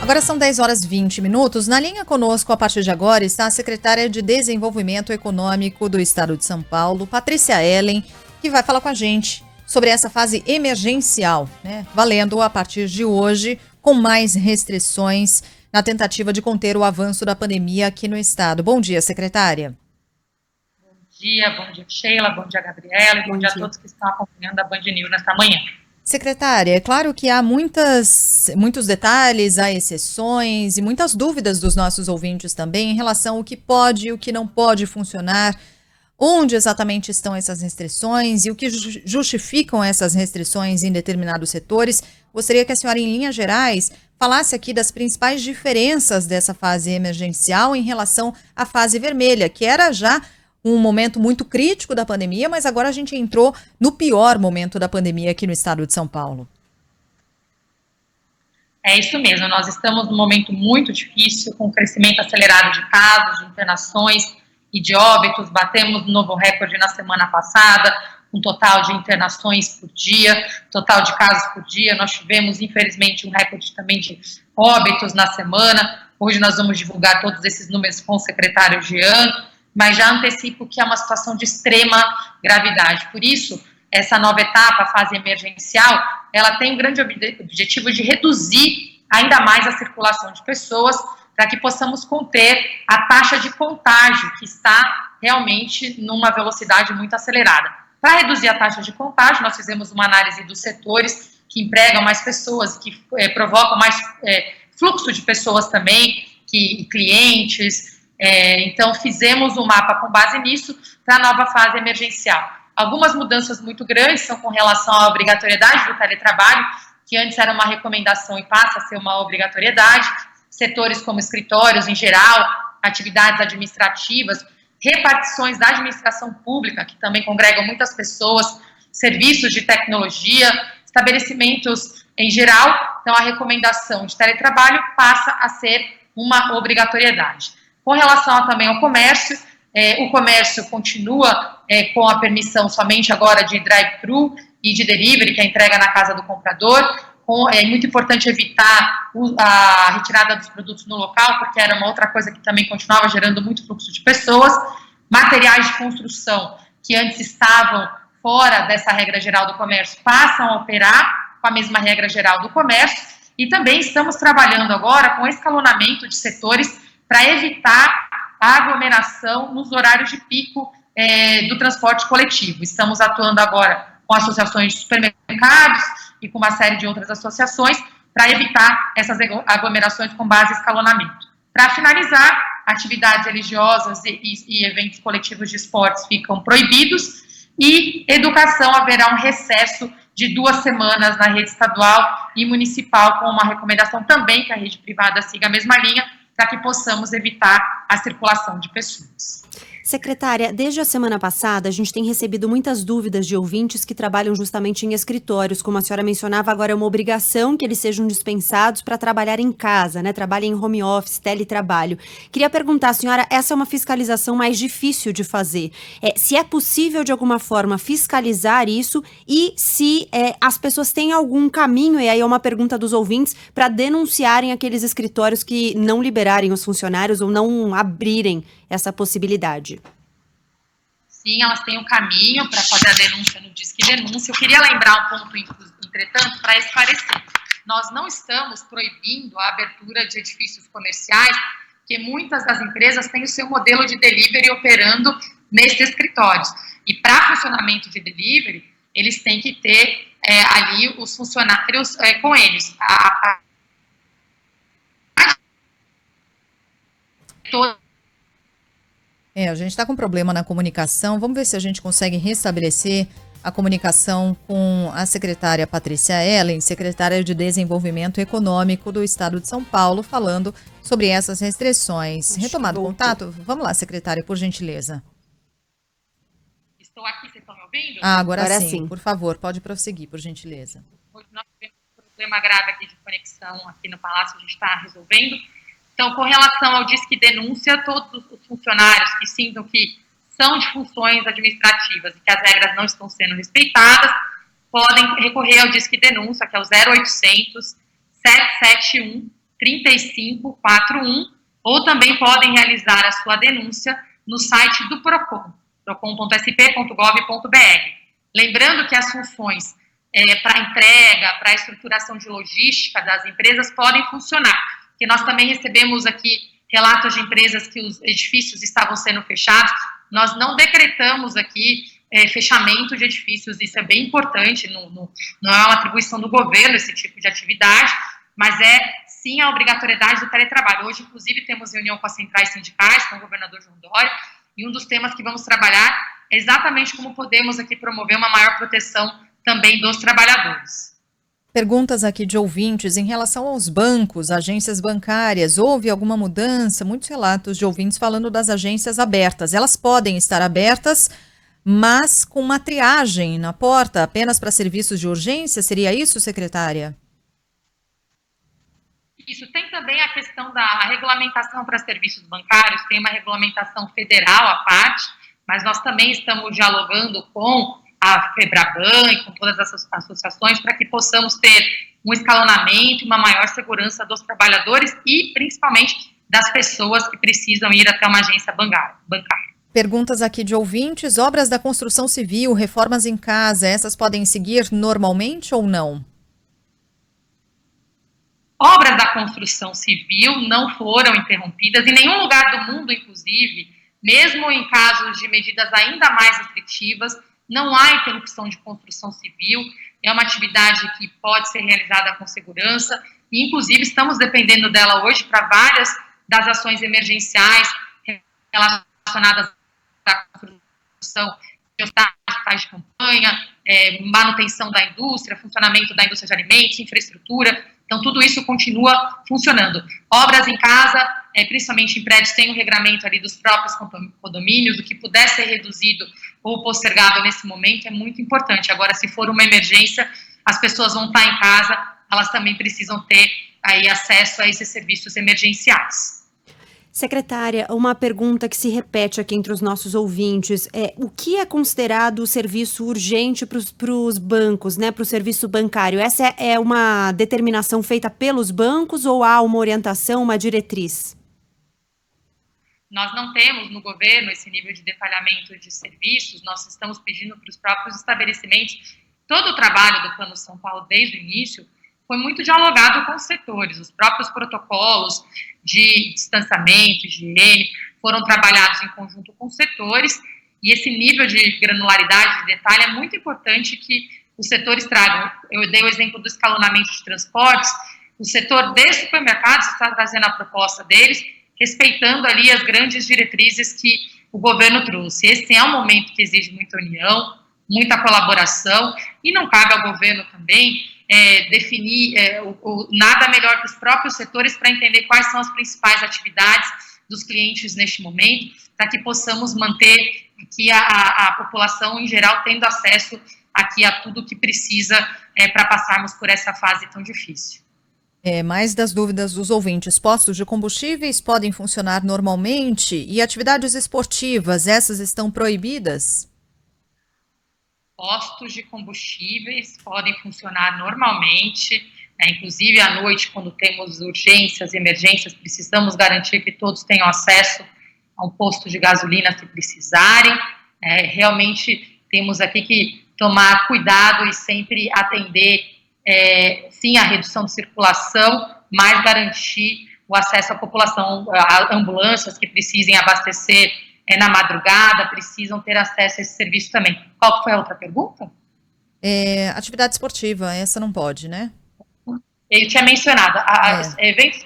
Agora são 10 horas e 20 minutos. Na linha conosco, a partir de agora, está a secretária de Desenvolvimento Econômico do Estado de São Paulo, Patrícia Ellen, que vai falar com a gente sobre essa fase emergencial, né? Valendo a partir de hoje, com mais restrições na tentativa de conter o avanço da pandemia aqui no estado. Bom dia, secretária. Bom dia, Sheila, bom dia, Gabriela, e bom dia a todos que estão acompanhando a Band News nesta manhã. Secretária, é claro que há muitos detalhes, há exceções e muitas dúvidas dos nossos ouvintes também em relação ao que pode e o que não pode funcionar, onde exatamente estão essas restrições e o que justificam essas restrições em determinados setores. Gostaria que a senhora, em linhas gerais, falasse aqui das principais diferenças dessa fase emergencial em relação à fase vermelha, que era já um momento muito crítico da pandemia, mas agora a gente entrou no pior momento da pandemia aqui no estado de São Paulo. É isso mesmo, nós estamos num momento muito difícil, com crescimento acelerado de casos, de internações e de óbitos. Batemos um novo recorde na semana passada, um total de internações por dia, total de casos por dia. Nós tivemos, infelizmente, um recorde também de óbitos na semana. Hoje nós vamos divulgar todos esses números com o secretário Jean, mas já antecipo que é uma situação de extrema gravidade. Por isso, essa nova etapa, a fase emergencial, ela tem um grande objetivo de reduzir ainda mais a circulação de pessoas, para que possamos conter a taxa de contágio, que está realmente numa velocidade muito acelerada. Para reduzir a taxa de contágio, nós fizemos uma análise dos setores que empregam mais pessoas, que provocam mais fluxo de pessoas também, clientes. Então, fizemos um mapa com base nisso para a nova fase emergencial. Algumas mudanças muito grandes são com relação à obrigatoriedade do teletrabalho, que antes era uma recomendação e passa a ser uma obrigatoriedade. Setores como escritórios em geral, atividades administrativas, repartições da administração pública, que também congregam muitas pessoas, serviços de tecnologia, estabelecimentos em geral. Então, a recomendação de teletrabalho passa a ser uma obrigatoriedade. Com relação também ao comércio, o comércio continua com a permissão somente agora de drive-thru e de delivery, que é a entrega na casa do comprador. É muito importante evitar a retirada dos produtos no local, porque era uma outra coisa que também continuava gerando muito fluxo de pessoas. Materiais de construção que antes estavam fora dessa regra geral do comércio passam a operar com a mesma regra geral do comércio. E também estamos trabalhando agora com escalonamento de setores para evitar a aglomeração nos horários de pico do transporte coletivo. Estamos atuando agora com associações de supermercados e com uma série de outras associações para evitar essas aglomerações com base em escalonamento. Para finalizar, atividades religiosas e eventos coletivos de esportes ficam proibidos e educação haverá um recesso de 2 semanas na rede estadual e municipal, com uma recomendação também que a rede privada siga a mesma linha, para que possamos evitar a circulação de pessoas. Secretária, desde a semana passada, a gente tem recebido muitas dúvidas de ouvintes que trabalham justamente em escritórios. Como a senhora mencionava, agora é uma obrigação que eles sejam dispensados para trabalhar em casa, né? Trabalhem em home office, teletrabalho. Queria perguntar, senhora, essa é uma fiscalização mais difícil de fazer. Se é possível, de alguma forma, fiscalizar isso e se as pessoas têm algum caminho, e aí é uma pergunta dos ouvintes, para denunciarem aqueles escritórios que não liberarem os funcionários ou não abrirem essa possibilidade. Sim, elas têm um caminho para fazer a denúncia no Disque Denúncia. Eu queria lembrar um ponto, entretanto, para esclarecer. Nós não estamos proibindo a abertura de edifícios comerciais, porque muitas das empresas têm o seu modelo de delivery operando nesses escritórios. E para funcionamento de delivery, eles têm que ter ali os funcionários com eles. A gente está com problema na comunicação. Vamos ver se a gente consegue restabelecer a comunicação com a secretária Patrícia Ellen, secretária de Desenvolvimento Econômico do Estado de São Paulo, falando sobre essas restrições. Retomado o contato? Vamos lá, secretária, por gentileza. Estou aqui, vocês estão me ouvindo? Agora sim. Por favor, pode prosseguir, por gentileza. Hoje nós tivemos um problema grave aqui de conexão aqui no Palácio, a gente está resolvendo. Então, com relação ao Disque Denúncia, todos os funcionários que sintam que são de funções administrativas e que as regras não estão sendo respeitadas, podem recorrer ao Disque Denúncia, que é o 0800 771 3541, ou também podem realizar a sua denúncia no site do PROCON, procon.sp.gov.br. Lembrando que as funções para entrega, para a estruturação de logística das empresas podem funcionar, porque nós também recebemos aqui relatos de empresas que os edifícios estavam sendo fechados. Nós não decretamos aqui fechamento de edifícios, isso é bem importante, não é uma atribuição do governo esse tipo de atividade, mas sim a obrigatoriedade do teletrabalho. Hoje, inclusive, temos reunião com as centrais sindicais, com o governador João Dória, e um dos temas que vamos trabalhar é exatamente como podemos aqui promover uma maior proteção também dos trabalhadores. Perguntas aqui de ouvintes em relação aos bancos, agências bancárias. Houve alguma mudança? Muitos relatos de ouvintes falando das agências abertas. Elas podem estar abertas, mas com uma triagem na porta, apenas para serviços de urgência? Seria isso, secretária? Isso, tem também a questão da regulamentação para serviços bancários, tem uma regulamentação federal à parte, mas nós também estamos dialogando com a FEBRABAN e com todas as associações para que possamos ter um escalonamento e uma maior segurança dos trabalhadores e, principalmente, das pessoas que precisam ir até uma agência bancária. Perguntas aqui de ouvintes. Obras da construção civil, reformas em casa, essas podem seguir normalmente ou não? Obras da construção civil não foram interrompidas em nenhum lugar do mundo, inclusive, mesmo em casos de medidas ainda mais restritivas, não há interrupção de construção civil, é uma atividade que pode ser realizada com segurança, e inclusive estamos dependendo dela hoje para várias das ações emergenciais relacionadas à construção de hospitais de campanha, manutenção da indústria, funcionamento da indústria de alimentos, infraestrutura. Então, tudo isso continua funcionando. Obras em casa, principalmente em prédios, tem um regramento ali dos próprios condomínios, o que puder ser reduzido ou postergado nesse momento é muito importante. Agora, se for uma emergência, as pessoas vão estar em casa, elas também precisam ter aí acesso a esses serviços emergenciais. Secretária, uma pergunta que se repete aqui entre os nossos ouvintes o que é considerado serviço urgente para os bancos, né, para o serviço bancário? Essa é uma determinação feita pelos bancos ou há uma orientação, uma diretriz? Nós não temos no governo esse nível de detalhamento de serviços, nós estamos pedindo para os próprios estabelecimentos. Todo o trabalho do Plano São Paulo desde o início foi muito dialogado com os setores, os próprios protocolos de distanciamento, higiene, foram trabalhados em conjunto com os setores, e esse nível de granularidade, de detalhe, é muito importante que os setores tragam. Eu dei o exemplo do escalonamento de transportes, o setor de supermercados está trazendo a proposta deles, respeitando ali as grandes diretrizes que o governo trouxe. Esse é um momento que exige muita união, muita colaboração, e não cabe ao governo também definir nada melhor que os próprios setores para entender quais são as principais atividades dos clientes neste momento, para que possamos manter aqui a população em geral tendo acesso aqui a tudo que precisa para passarmos por essa fase tão difícil. Mais das dúvidas dos ouvintes. Postos de combustíveis podem funcionar normalmente e atividades esportivas, essas estão proibidas? Postos de combustíveis podem funcionar normalmente, inclusive à noite, quando temos urgências, emergências, precisamos garantir que todos tenham acesso a um posto de gasolina se precisarem. Realmente temos aqui que tomar cuidado e sempre atender, sim, a redução de circulação, mas garantir o acesso à população, a ambulâncias que precisem abastecer na madrugada, precisam ter acesso a esse serviço também. Qual foi a outra pergunta? Atividade esportiva, essa não pode, né? Ele tinha mencionado, eventos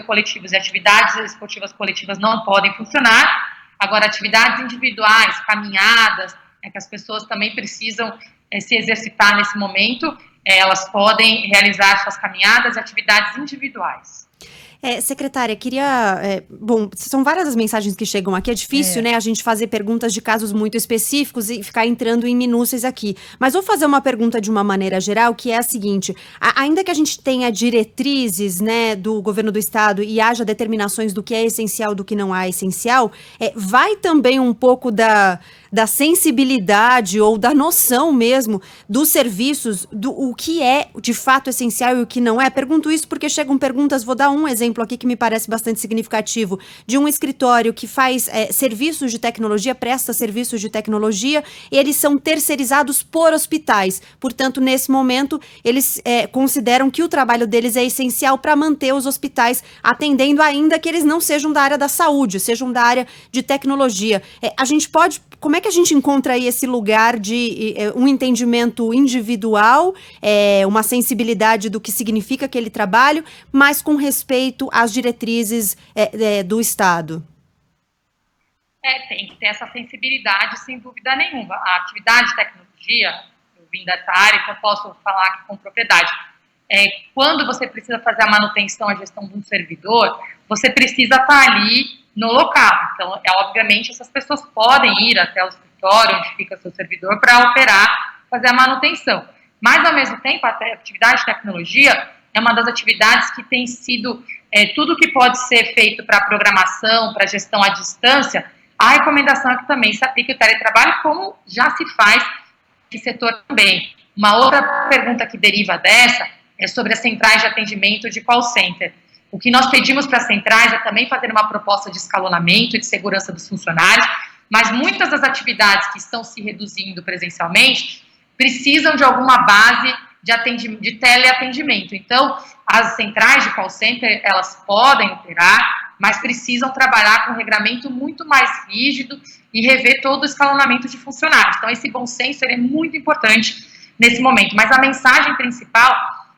coletivos e atividades esportivas coletivas não podem funcionar, agora atividades individuais, caminhadas, que as pessoas também precisam se exercitar nesse momento, elas podem realizar suas caminhadas e atividades individuais. Secretária, queria... bom, são várias as mensagens que chegam aqui, é difícil, né, a gente fazer perguntas de casos muito específicos e ficar entrando em minúcias aqui. Mas vou fazer uma pergunta de uma maneira geral, que é a seguinte: ainda que a gente tenha diretrizes, né, do governo do estado e haja determinações do que é essencial, do que não é essencial, vai também um pouco da sensibilidade ou da noção mesmo dos serviços, o que é de fato essencial e o que não é? Pergunto isso porque chegam perguntas, vou dar um exemplo aqui que me parece bastante significativo, de um escritório que faz serviços de tecnologia, presta serviços de tecnologia, e eles são terceirizados por hospitais. Portanto, nesse momento, eles consideram que o trabalho deles é essencial para manter os hospitais atendendo, ainda que eles não sejam da área da saúde, sejam da área de tecnologia. Como é que a gente encontra aí esse lugar de um entendimento individual, uma sensibilidade do que significa aquele trabalho, mas com respeito às diretrizes do Estado? Tem que ter essa sensibilidade, sem dúvida nenhuma. A atividade de tecnologia, eu vim dessa área, então eu posso falar aqui com propriedade. Quando você precisa fazer a manutenção, a gestão de um servidor, você precisa estar ali no local. Então, obviamente, essas pessoas podem ir até o escritório onde fica seu servidor para operar, fazer a manutenção. Mas, ao mesmo tempo, a atividade de tecnologia é uma das atividades que tem sido tudo que pode ser feito para programação, para gestão à distância. A recomendação é que também se aplique o teletrabalho, como já se faz nesse setor também. Uma outra pergunta que deriva dessa é sobre as centrais de atendimento de call center. O que nós pedimos para as centrais é também fazer uma proposta de escalonamento e de segurança dos funcionários, mas muitas das atividades que estão se reduzindo presencialmente precisam de alguma base de teleatendimento. Então, as centrais de call center, elas podem operar, mas precisam trabalhar com um regramento muito mais rígido e rever todo o escalonamento de funcionários. Então, esse bom senso ele é muito importante nesse momento. Mas a mensagem principal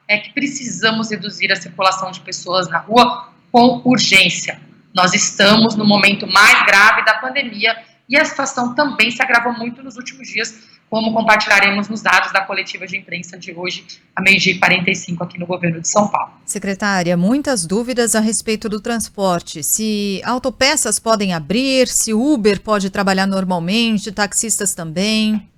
é que precisamos reduzir a circulação de pessoas na rua com urgência. Nós estamos no momento mais grave da pandemia e a situação também se agravou muito nos últimos dias, como compartilharemos nos dados da coletiva de imprensa de hoje, a 12h45, aqui no governo de São Paulo. Secretária, muitas dúvidas a respeito do transporte. Se autopeças podem abrir, se Uber pode trabalhar normalmente, taxistas também.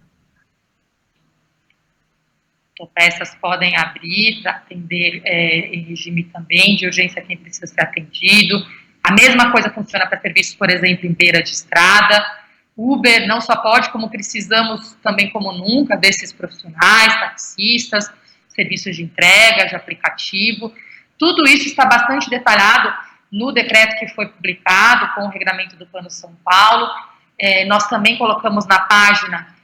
Autopeças podem abrir para atender em regime também de urgência quem precisa ser atendido. A mesma coisa funciona para serviços, por exemplo, em beira de estrada. Uber não só pode, como precisamos também, como nunca, desses profissionais, taxistas, serviços de entrega, de aplicativo. Tudo isso está bastante detalhado no decreto que foi publicado com o regulamento do Plano São Paulo. Nós também colocamos na página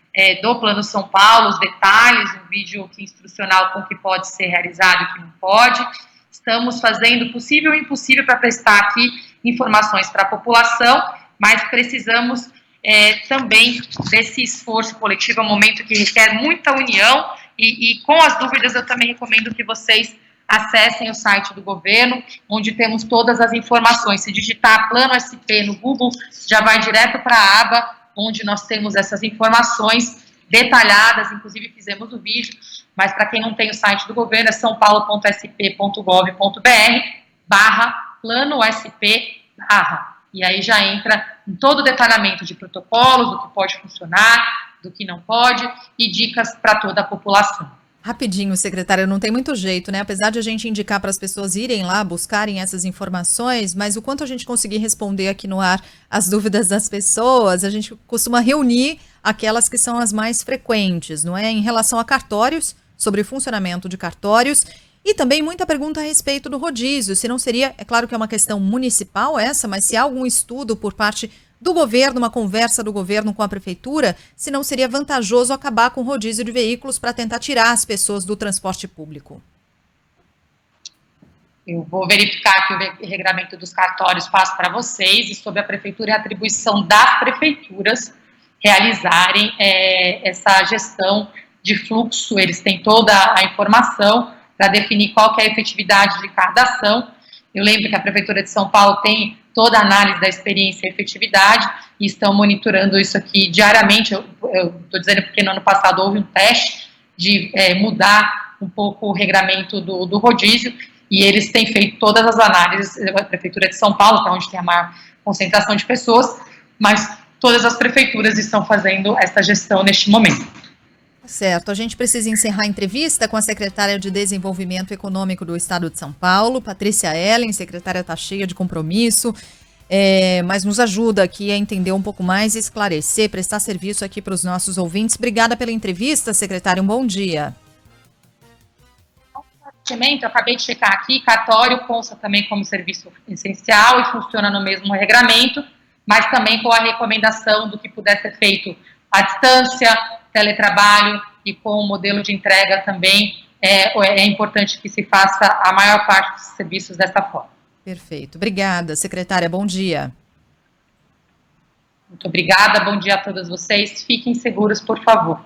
do Plano São Paulo os detalhes, um vídeo instrucional com o que pode ser realizado e o que não pode. Estamos fazendo o possível e o impossível para prestar aqui informações para a população, mas precisamos também desse esforço coletivo, é um momento que requer muita união e com as dúvidas eu também recomendo que vocês acessem o site do governo, onde temos todas as informações. Se digitar Plano SP no Google, já vai direto para a aba onde nós temos essas informações detalhadas, inclusive fizemos o vídeo, mas para quem não tem o site do governo é saopaulo.sp.gov.br/plano-sp/. E aí já entra em todo o detalhamento de protocolos, do que pode funcionar, do que não pode, e dicas para toda a população. Rapidinho, secretária, não tem muito jeito, né? Apesar de a gente indicar para as pessoas irem lá, buscarem essas informações, mas o quanto a gente conseguir responder aqui no ar as dúvidas das pessoas, a gente costuma reunir aquelas que são as mais frequentes, não é? Em relação a cartórios, sobre o funcionamento de cartórios, e também muita pergunta a respeito do rodízio, se não seria, é claro que é uma questão municipal essa, mas se há algum estudo por parte do governo, uma conversa do governo com a prefeitura, se não seria vantajoso acabar com o rodízio de veículos para tentar tirar as pessoas do transporte público. Eu vou verificar que o regramento dos cartórios passo para vocês, e sobre a prefeitura e a atribuição das prefeituras realizarem essa gestão de fluxo. Eles têm toda a informação para definir qual que é a efetividade de cada ação. Eu lembro que a Prefeitura de São Paulo tem toda a análise da experiência e efetividade e estão monitorando isso aqui diariamente. Eu estou dizendo porque no ano passado houve um teste de mudar um pouco o regramento do rodízio e eles têm feito todas as análises, a Prefeitura de São Paulo, que é onde tem a maior concentração de pessoas, mas todas as prefeituras estão fazendo essa gestão neste momento. Certo, a gente precisa encerrar a entrevista com a secretária de Desenvolvimento Econômico do Estado de São Paulo, Patrícia Ellen. Secretária está cheia de compromisso, mas nos ajuda aqui a entender um pouco mais, esclarecer, prestar serviço aqui para os nossos ouvintes. Obrigada pela entrevista, secretária, um bom dia. Eu acabei de checar aqui, cartório consta também como serviço essencial e funciona no mesmo regramento, mas também com a recomendação do que puder ser feito à distância, teletrabalho e com o modelo de entrega também, é importante que se faça a maior parte dos serviços dessa forma. Perfeito. Obrigada, secretária. Bom dia. Muito obrigada. Bom dia a todos vocês. Fiquem seguros, por favor.